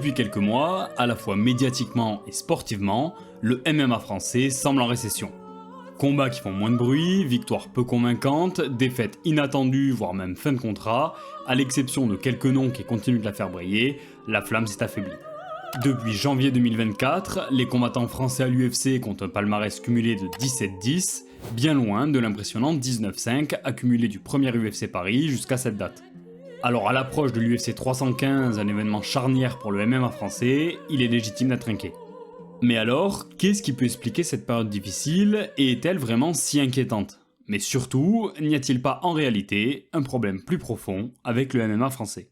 Depuis quelques mois, à la fois médiatiquement et sportivement, le MMA français semble en récession. Combats qui font moins de bruit, victoires peu convaincantes, défaites inattendues, voire même fin de contrat, à l'exception de quelques noms qui continuent de la faire briller, la flamme s'est affaiblie. Depuis janvier 2024, les combattants français à l'UFC comptent un palmarès cumulé de 17-10, bien loin de l'impressionnant 19-5 accumulé du premier UFC Paris jusqu'à cette date. Alors à l'approche de l'UFC 315, un événement charnière pour le MMA français, il est légitime d'être inquiet. Mais alors, qu'est-ce qui peut expliquer cette période difficile et est-elle vraiment si inquiétante? Mais surtout, n'y a-t-il pas en réalité un problème plus profond avec le MMA français?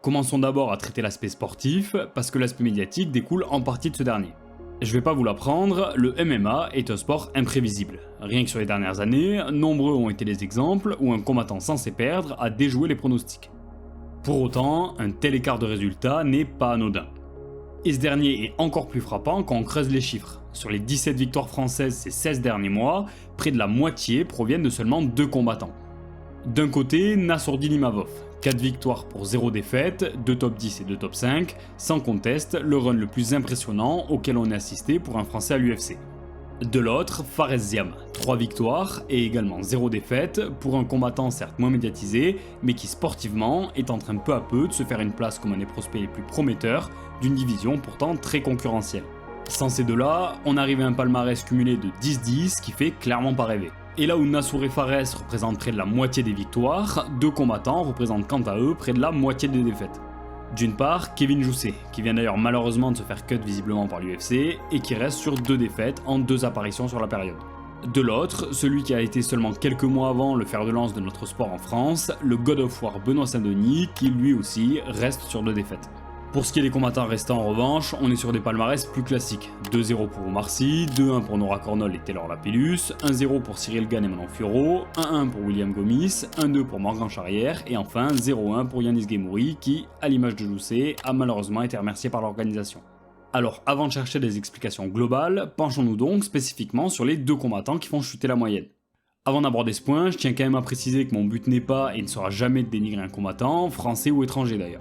Commençons d'abord à traiter l'aspect sportif, parce que l'aspect médiatique découle en partie de ce dernier. Je vais pas vous l'apprendre, le MMA est un sport imprévisible. Rien que sur les dernières années, nombreux ont été les exemples où un combattant censé perdre a déjoué les pronostics. Pour autant, un tel écart de résultats n'est pas anodin. Et ce dernier est encore plus frappant quand on creuse les chiffres. Sur les 17 victoires françaises ces 16 derniers mois, près de la moitié proviennent de seulement 2 combattants. D'un côté, Nassourdine Imavov, 4 victoires pour 0 défaite, 2 top 10 et 2 top 5, sans conteste, le run le plus impressionnant auquel on ait assisté pour un Français à l'UFC. De l'autre, Fares Ziam, 3 victoires et également 0 défaite, pour un combattant certes moins médiatisé, mais qui sportivement est en train peu à peu de se faire une place comme un des prospects les plus prometteurs d'une division pourtant très concurrentielle. Sans ces deux-là, on arrive à un palmarès cumulé de 10-10 qui fait clairement pas rêver. Et là où Nassour et Fares représentent près de la moitié des victoires, 2 combattants représentent quant à eux près de la moitié des défaites. D'une part, Kevin Jousset, qui vient d'ailleurs malheureusement de se faire cut visiblement par l'UFC, et qui reste sur 2 défaites en 2 apparitions sur la période. De l'autre, celui qui a été seulement quelques mois avant le fer de lance de notre sport en France, le God of War Benoît Saint-Denis, qui lui aussi reste sur 2 défaites. Pour ce qui est des combattants restants en revanche, on est sur des palmarès plus classiques. 2-0 pour Omar Sy, 2-1 pour Nora Cornol et Taylor Lapillus, 1-0 pour Cyril Gane et Manon Fiorot, 1-1 pour William Gomis, 1-2 pour Morgan Charrière et enfin 0-1 pour Yanis Guémouri qui, à l'image de Jousset, a malheureusement été remercié par l'organisation. Alors avant de chercher des explications globales, penchons-nous donc spécifiquement sur les 2 combattants qui font chuter la moyenne. Avant d'aborder ce point, je tiens quand même à préciser que mon but n'est pas et ne sera jamais de dénigrer un combattant, français ou étranger d'ailleurs.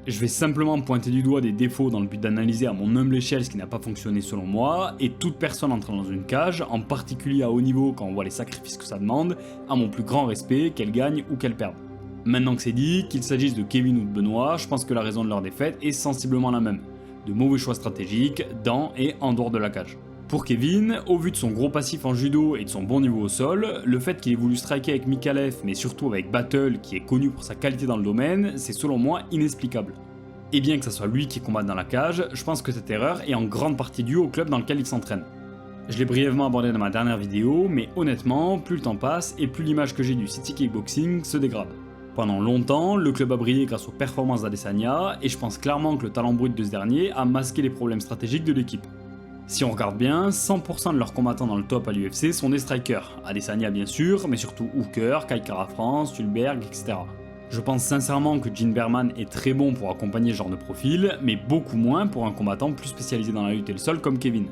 Je vais simplement pointer du doigt des défauts dans le but d'analyser à mon humble échelle ce qui n'a pas fonctionné selon moi, et toute personne entrant dans une cage, en particulier à haut niveau quand on voit les sacrifices que ça demande, a mon plus grand respect, qu'elle gagne ou qu'elle perde. Maintenant que c'est dit, qu'il s'agisse de Kevin ou de Benoît, je pense que la raison de leur défaite est sensiblement la même. De mauvais choix stratégiques, dans et en dehors de la cage. Pour Kevin, au vu de son gros passif en judo et de son bon niveau au sol, le fait qu'il ait voulu striker avec Mikalev, mais surtout avec Battle, qui est connu pour sa qualité dans le domaine, c'est selon moi inexplicable. Et bien que ce soit lui qui combatte dans la cage, je pense que cette erreur est en grande partie due au club dans lequel il s'entraîne. Je l'ai brièvement abordé dans ma dernière vidéo, mais honnêtement, plus le temps passe et plus l'image que j'ai du City Kickboxing se dégrade. Pendant longtemps, le club a brillé grâce aux performances d'Adesanya, et je pense clairement que le talent brut de ce dernier a masqué les problèmes stratégiques de l'équipe. Si on regarde bien, 100% de leurs combattants dans le top à l'UFC sont des strikers. Adesanya bien sûr, mais surtout Hooker, Kai Kara-France, Tulberg, etc. Je pense sincèrement que Gene Berman est très bon pour accompagner ce genre de profil, mais beaucoup moins pour un combattant plus spécialisé dans la lutte et le sol comme Kevin.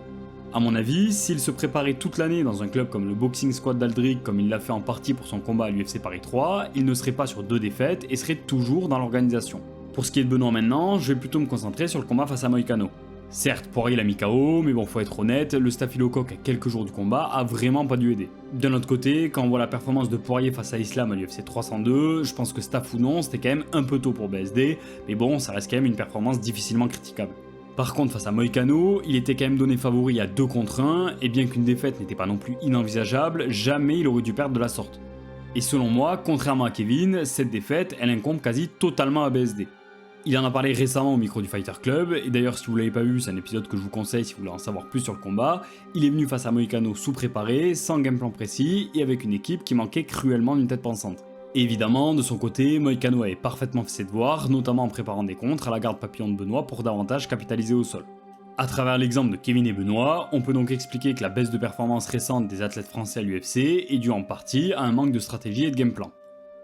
A mon avis, s'il se préparait toute l'année dans un club comme le Boxing Squad d'Aldric, comme il l'a fait en partie pour son combat à l'UFC Paris 3, il ne serait pas sur 2 défaites et serait toujours dans l'organisation. Pour ce qui est de Benoît maintenant, je vais plutôt me concentrer sur le combat face à Moïcano. Certes, Poirier l'a mis KO, mais bon, faut être honnête, le staphylocoque à quelques jours du combat a vraiment pas dû aider. D'un autre côté, quand on voit la performance de Poirier face à Islam à l'UFC 302, je pense que staff ou non, c'était quand même un peu tôt pour BSD, mais bon, ça reste quand même une performance difficilement critiquable. Par contre, face à Moïcano, il était quand même donné favori à 2 contre 1, et bien qu'une défaite n'était pas non plus inenvisageable, jamais il aurait dû perdre de la sorte. Et selon moi, contrairement à Kevin, cette défaite, elle incombe quasi totalement à BSD. Il en a parlé récemment au micro du Fighter Club, et d'ailleurs si vous l'avez pas vu, c'est un épisode que je vous conseille si vous voulez en savoir plus sur le combat. Il est venu face à Moïcano sous-préparé, sans game plan précis, et avec une équipe qui manquait cruellement d'une tête pensante. Et évidemment, de son côté, Moïcano avait parfaitement fait ses devoirs, notamment en préparant des contres à la garde papillon de Benoît pour davantage capitaliser au sol. A travers l'exemple de Kevin et Benoît, on peut donc expliquer que la baisse de performance récente des athlètes français à l'UFC est due en partie à un manque de stratégie et de game plan.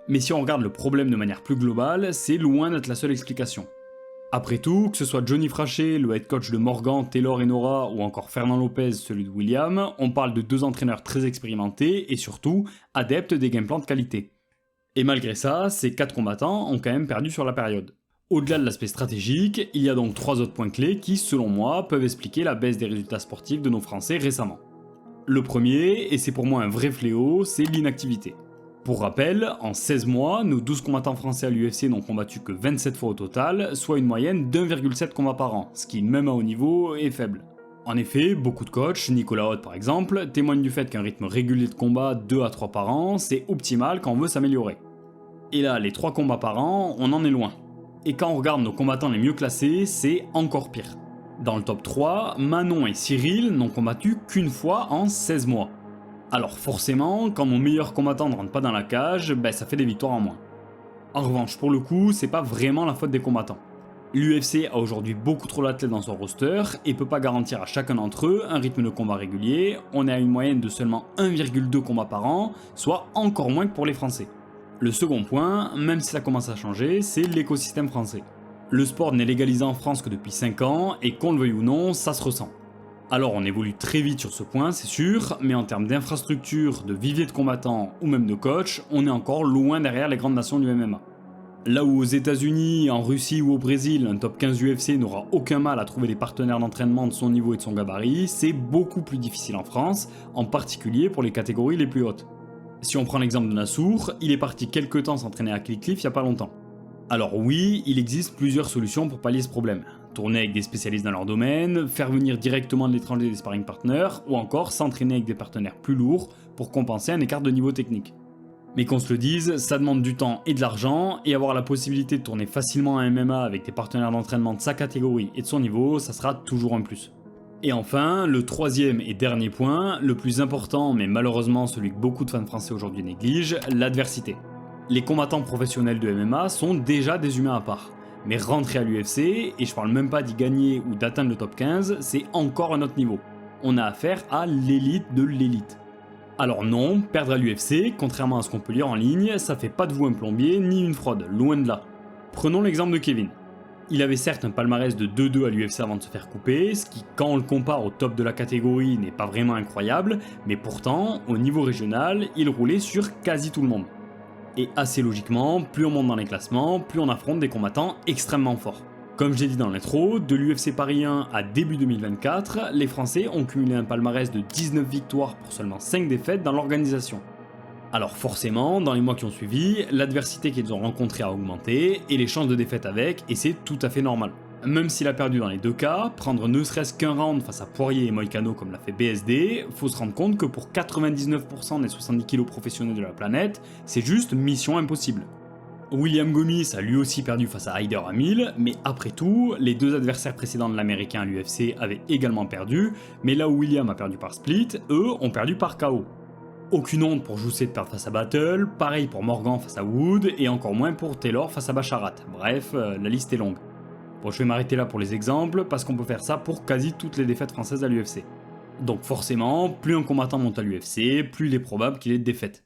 Mais si on regarde le problème de manière plus globale, c'est loin d'être la seule explication. Après tout, que ce soit Johnny Frachet, le head coach de Morgan, Taylor et Nora, ou encore Fernand Lopez, celui de William, on parle de 2 entraîneurs très expérimentés et surtout adeptes des game plans de qualité. Et malgré ça, ces 4 combattants ont quand même perdu sur la période. Au-delà de l'aspect stratégique, il y a donc 3 autres points clés qui, selon moi, peuvent expliquer la baisse des résultats sportifs de nos Français récemment. Le premier, et c'est pour moi un vrai fléau, c'est l'inactivité. Pour rappel, en 16 mois, nos 12 combattants français à l'UFC n'ont combattu que 27 fois au total, soit une moyenne d'1,7 combats par an, ce qui, même à haut niveau, est faible. En effet, beaucoup de coachs, Nicolas Haute par exemple, témoignent du fait qu'un rythme régulier de combat 2 à 3 par an, c'est optimal quand on veut s'améliorer. Et là, les 3 combats par an, on en est loin. Et quand on regarde nos combattants les mieux classés, c'est encore pire. Dans le top 3, Manon et Cyril n'ont combattu qu'une fois en 16 mois. Alors forcément, quand nos meilleurs combattants ne rentrent pas dans la cage, ça fait des victoires en moins. En revanche, pour le coup, c'est pas vraiment la faute des combattants. L'UFC a aujourd'hui beaucoup trop d'athlètes dans son roster et peut pas garantir à chacun d'entre eux un rythme de combat régulier, on est à une moyenne de seulement 1,2 combats par an, soit encore moins que pour les Français. Le second point, même si ça commence à changer, c'est l'écosystème français. Le sport n'est légalisé en France que depuis 5 ans, et qu'on le veuille ou non, ça se ressent. Alors on évolue très vite sur ce point, c'est sûr, mais en termes d'infrastructure, de vivier de combattants ou même de coach, on est encore loin derrière les grandes nations du MMA. Là où aux États-Unis, en Russie ou au Brésil, un top 15 UFC n'aura aucun mal à trouver des partenaires d'entraînement de son niveau et de son gabarit, c'est beaucoup plus difficile en France, en particulier pour les catégories les plus hautes. Si on prend l'exemple de Nassour, il est parti quelques temps s'entraîner à Cliff il y a pas longtemps. Alors oui, il existe plusieurs solutions pour pallier ce problème. Tourner avec des spécialistes dans leur domaine, faire venir directement de l'étranger des sparring partners, ou encore s'entraîner avec des partenaires plus lourds pour compenser un écart de niveau technique. Mais qu'on se le dise, ça demande du temps et de l'argent, et avoir la possibilité de tourner facilement un MMA avec des partenaires d'entraînement de sa catégorie et de son niveau, ça sera toujours un plus. Et enfin, le troisième et dernier point, le plus important mais malheureusement celui que beaucoup de fans français aujourd'hui négligent, l'adversité. Les combattants professionnels de MMA sont déjà des humains à part. Mais rentrer à l'UFC, et je parle même pas d'y gagner ou d'atteindre le top 15, c'est encore un autre niveau. On a affaire à l'élite de l'élite. Alors non, perdre à l'UFC, contrairement à ce qu'on peut lire en ligne, ça fait pas de vous un plombier ni une fraude, loin de là. Prenons l'exemple de Kevin. Il avait certes un palmarès de 2-2 à l'UFC avant de se faire couper, ce qui, quand on le compare au top de la catégorie, n'est pas vraiment incroyable, mais pourtant, au niveau régional, il roulait sur quasi tout le monde. Et assez logiquement, plus on monte dans les classements, plus on affronte des combattants extrêmement forts. Comme j'ai dit dans l'intro, de l'UFC Paris 1 à début 2024, les Français ont cumulé un palmarès de 19 victoires pour seulement 5 défaites dans l'organisation. Alors forcément, dans les mois qui ont suivi, l'adversité qu'ils ont rencontrée a augmenté, et les chances de défaite avec, et c'est tout à fait normal. Même s'il a perdu dans les deux cas, prendre ne serait-ce qu'un round face à Poirier et Moïcano comme l'a fait BSD, faut se rendre compte que pour 99% des 70 kg professionnels de la planète, c'est juste mission impossible. William Gomis a lui aussi perdu face à Haider Hamil, mais après tout, les deux adversaires précédents de l'américain à l'UFC avaient également perdu, mais là où William a perdu par split, eux ont perdu par KO. Aucune honte pour Jousset de perdre face à Battle, pareil pour Morgan face à Wood, et encore moins pour Taylor face à Bacharat. Bref, la liste est longue. Bon, je vais m'arrêter là pour les exemples, parce qu'on peut faire ça pour quasi toutes les défaites françaises à l'UFC. Donc forcément, plus un combattant monte à l'UFC, plus il est probable qu'il ait de défaites.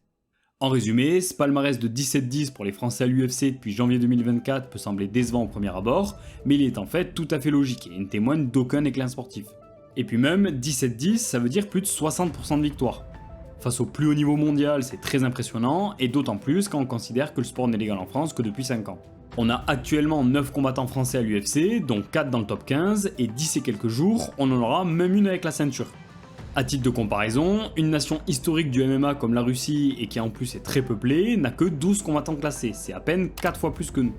En résumé, ce palmarès de 17-10 pour les Français à l'UFC depuis janvier 2024 peut sembler décevant au premier abord, mais il est en fait tout à fait logique et ne témoigne d'aucun éclat sportif. Et puis même, 17-10, ça veut dire plus de 60% de victoire. Face au plus haut niveau mondial, c'est très impressionnant, et d'autant plus quand on considère que le sport n'est légal en France que depuis 5 ans. On a actuellement 9 combattants français à l'UFC, dont 4 dans le top 15, et d'ici quelques jours, on en aura même une avec la ceinture. A titre de comparaison, une nation historique du MMA comme la Russie, et qui en plus est très peuplée, n'a que 12 combattants classés, c'est à peine 4 fois plus que nous.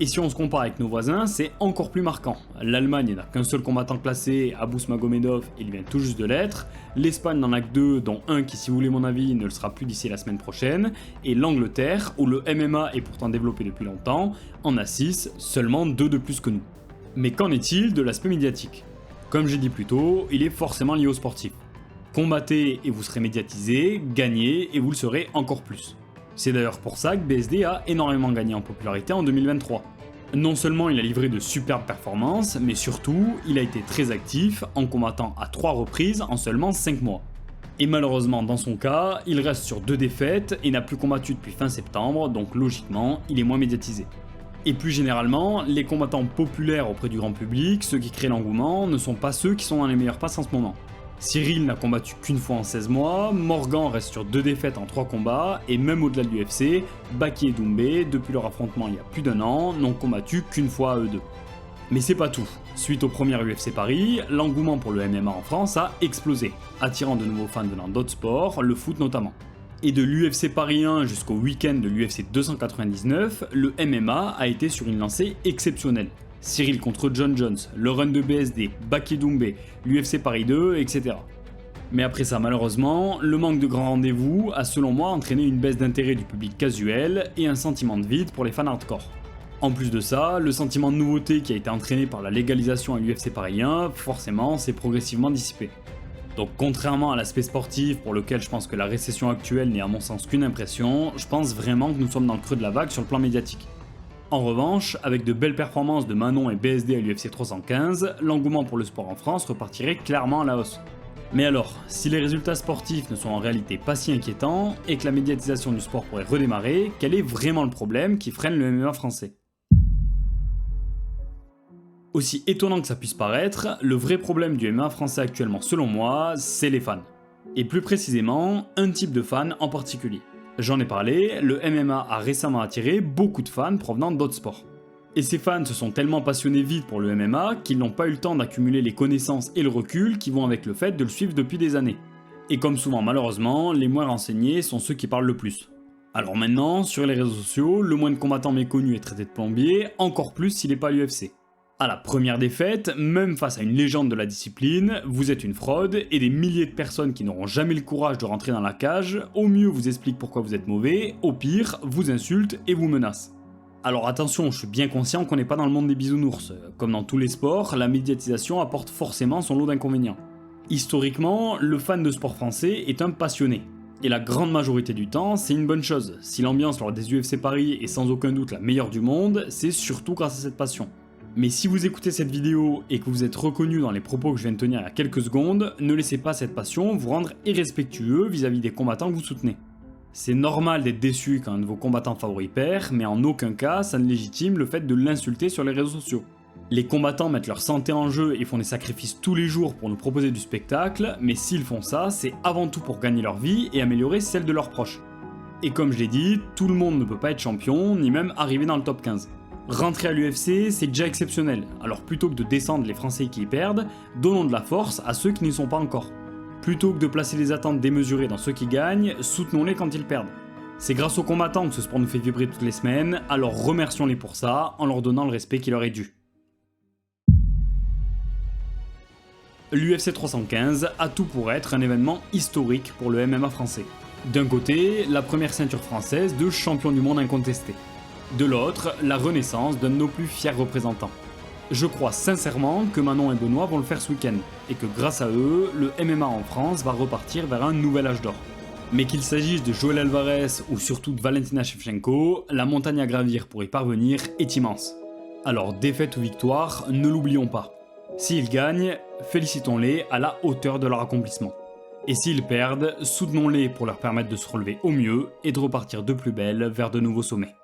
Et si on se compare avec nos voisins, c'est encore plus marquant. L'Allemagne n'a qu'un seul combattant classé, Abus Magomedov, et il vient tout juste de l'être. L'Espagne n'en a que 2, dont un qui, si vous voulez mon avis, ne le sera plus d'ici la semaine prochaine. Et l'Angleterre, où le MMA est pourtant développé depuis longtemps, en a 6, seulement 2 de plus que nous. Mais qu'en est-il de l'aspect médiatique ? Comme j'ai dit plus tôt, il est forcément lié au sportif. Combattez et vous serez médiatisé, gagnez et vous le serez encore plus. C'est d'ailleurs pour ça que BSD a énormément gagné en popularité en 2023. Non seulement il a livré de superbes performances, mais surtout, il a été très actif en combattant à 3 reprises en seulement 5 mois. Et malheureusement dans son cas, il reste sur 2 défaites et n'a plus combattu depuis fin septembre, donc logiquement, il est moins médiatisé. Et plus généralement, les combattants populaires auprès du grand public, ceux qui créent l'engouement, ne sont pas ceux qui sont dans les meilleures passes en ce moment. Cyril n'a combattu qu'une fois en 16 mois, Morgan reste sur 2 défaites en 3 combats, et même au-delà de l'UFC, Baki et Doumbé, depuis leur affrontement il y a plus d'1 an, n'ont combattu qu'une fois à eux deux. Mais c'est pas tout. Suite au premier UFC Paris, l'engouement pour le MMA en France a explosé, attirant de nouveaux fans venant d'autres sports, le foot notamment. Et de l'UFC Paris 1 jusqu'au week-end de l'UFC 299, le MMA a été sur une lancée exceptionnelle. Cyril contre John Jones, le run de BSD, Baki Doumbé, l'UFC Paris 2, etc. Mais après ça, malheureusement, le manque de grands rendez-vous a selon moi entraîné une baisse d'intérêt du public casuel et un sentiment de vide pour les fans hardcore. En plus de ça, le sentiment de nouveauté qui a été entraîné par la légalisation à l'UFC Paris 1, forcément, s'est progressivement dissipé. Donc contrairement à l'aspect sportif pour lequel je pense que la récession actuelle n'est à mon sens qu'une impression, je pense vraiment que nous sommes dans le creux de la vague sur le plan médiatique. En revanche, avec de belles performances de Manon et BSD à l'UFC 315, l'engouement pour le sport en France repartirait clairement à la hausse. Mais alors, si les résultats sportifs ne sont en réalité pas si inquiétants et que la médiatisation du sport pourrait redémarrer, quel est vraiment le problème qui freine le MMA français ? Aussi étonnant que ça puisse paraître, le vrai problème du MMA français actuellement selon moi, c'est les fans. Et plus précisément, un type de fan en particulier. J'en ai parlé, le MMA a récemment attiré beaucoup de fans provenant d'autres sports. Et ces fans se sont tellement passionnés vite pour le MMA qu'ils n'ont pas eu le temps d'accumuler les connaissances et le recul qui vont avec le fait de le suivre depuis des années. Et comme souvent malheureusement, les moins renseignés sont ceux qui parlent le plus. Alors maintenant, sur les réseaux sociaux, le moins de combattant méconnu est traité de plombier, encore plus s'il n'est pas à l'UFC. À la première défaite, même face à une légende de la discipline, vous êtes une fraude et des milliers de personnes qui n'auront jamais le courage de rentrer dans la cage, au mieux vous expliquent pourquoi vous êtes mauvais, au pire, vous insultent et vous menacent. Alors attention, je suis bien conscient qu'on n'est pas dans le monde des bisounours. Comme dans tous les sports, la médiatisation apporte forcément son lot d'inconvénients. Historiquement, le fan de sport français est un passionné. Et la grande majorité du temps, c'est une bonne chose. Si l'ambiance lors des UFC Paris est sans aucun doute la meilleure du monde, c'est surtout grâce à cette passion. Mais si vous écoutez cette vidéo et que vous êtes reconnu dans les propos que je viens de tenir il y a quelques secondes, ne laissez pas cette passion vous rendre irrespectueux vis-à-vis des combattants que vous soutenez. C'est normal d'être déçu quand un de vos combattants favoris perd, mais en aucun cas ça ne légitime le fait de l'insulter sur les réseaux sociaux. Les combattants mettent leur santé en jeu et font des sacrifices tous les jours pour nous proposer du spectacle, mais s'ils font ça, c'est avant tout pour gagner leur vie et améliorer celle de leurs proches. Et comme je l'ai dit, tout le monde ne peut pas être champion, ni même arriver dans le top 15. Rentrer à l'UFC, c'est déjà exceptionnel, alors plutôt que de descendre les Français qui y perdent, donnons de la force à ceux qui n'y sont pas encore. Plutôt que de placer les attentes démesurées dans ceux qui gagnent, soutenons-les quand ils perdent. C'est grâce aux combattants que ce sport nous fait vibrer toutes les semaines, alors remercions-les pour ça, en leur donnant le respect qui leur est dû. L'UFC 315 a tout pour être un événement historique pour le MMA français. D'un côté, la première ceinture française de champion du monde incontesté. De l'autre, la renaissance d'un de nos plus fiers représentants. Je crois sincèrement que Manon et Benoît vont le faire ce week-end, et que grâce à eux, le MMA en France va repartir vers un nouvel âge d'or. Mais qu'il s'agisse de Joel Alvarez ou surtout de Valentina Shevchenko, la montagne à gravir pour y parvenir est immense. Alors défaite ou victoire, ne l'oublions pas. S'ils gagnent, félicitons-les à la hauteur de leur accomplissement. Et s'ils perdent, soutenons-les pour leur permettre de se relever au mieux et de repartir de plus belle vers de nouveaux sommets.